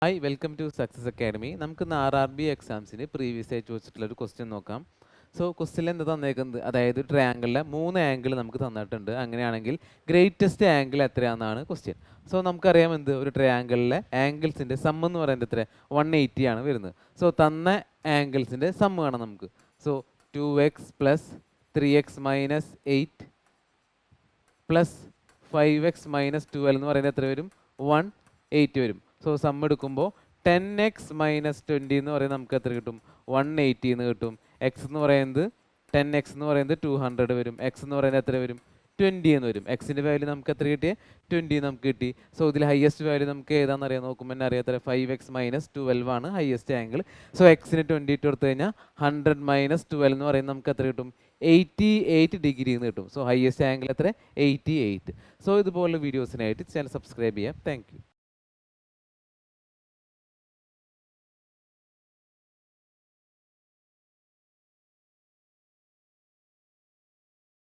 Hi welcome to success academy. നമുക്ക് ഇന്ന് RRB എക്സാംസിന് previous ആയി ചോദിച്ചിട്ടുള്ള ഒരു ക്വസ്റ്റ്യൻ നോക്കാം. സോ ക്വസ്റ്റ്യനിൽ എന്താ തന്നേക്കുന്നത്, അതായത് ട്രയാങ്കിളിലെ 3 ആംഗിൾ നമുക്ക് തന്നിട്ടുണ്ട്. അങ്ങനെയാണെങ്കിൽ ഗ്രേറ്റസ്റ്റ് ആംഗിൾ എത്രയാണെന്നാണ് ക്വസ്റ്റ്യൻ. സോ നമുക്കറിയാം എന്ത്, ഒരു ട്രയാങ്കിളിലെ ആംഗിൾസിൻ്റെ സം എന്ന് പറയുന്നത് എത്ര, 180 ആണ് വരുന്നത്. സോ തന്ന ആംഗിൾസിൻ്റെ സം വേണം നമുക്ക്. So 2x plus 3x minus 8 plus 5x minus 12 എന്ന് പറയുന്നത് എത്ര വരും, 180 വരും. സോ സം എടുക്കുമ്പോൾ 10x മൈനസ് 20 എന്ന് പറയുന്നത് നമുക്ക് എത്ര കിട്ടും, 180 എന്ന് കിട്ടും. എക്സ് എന്ന് പറയുന്നത് 10x എന്ന് പറയുന്നത് 200 വരും. എക്സ് എന്ന് പറയുന്നത് എത്ര വരും, 20 എന്ന് വരും. എക്സിൻ്റെ വാല്യൂ നമുക്ക് എത്ര കിട്ടിയേ, 20 നമുക്ക് കിട്ടി. സോ ഇതിൽ ഹയസ്റ്റ് വാല്യൂ നമുക്ക് ഏതാണെന്ന് അറിയാം, നോക്കുമ്പോൾ തന്നെ അറിയാം, 5x മൈനസ് 12 ആണ് ഹയസ്റ്റ് ആംഗിൾ. സോ എക്സിന് 20 ഇട്ട് കൊടുത്തു കഴിഞ്ഞാൽ 100 മൈനസ് 12 എന്ന് പറയുന്നത് നമുക്ക് എത്ര കിട്ടും, 88 ഡിഗ്രി എന്ന് കിട്ടും. സോ ഹയസ്റ്റ് ആംഗിൾ എത്ര, 88. സോ ഇതുപോലുള്ള വീഡിയോസിനായിട്ട് ചാനൽ സബ്സ്ക്രൈബ് ചെയ്യാം. Thank you.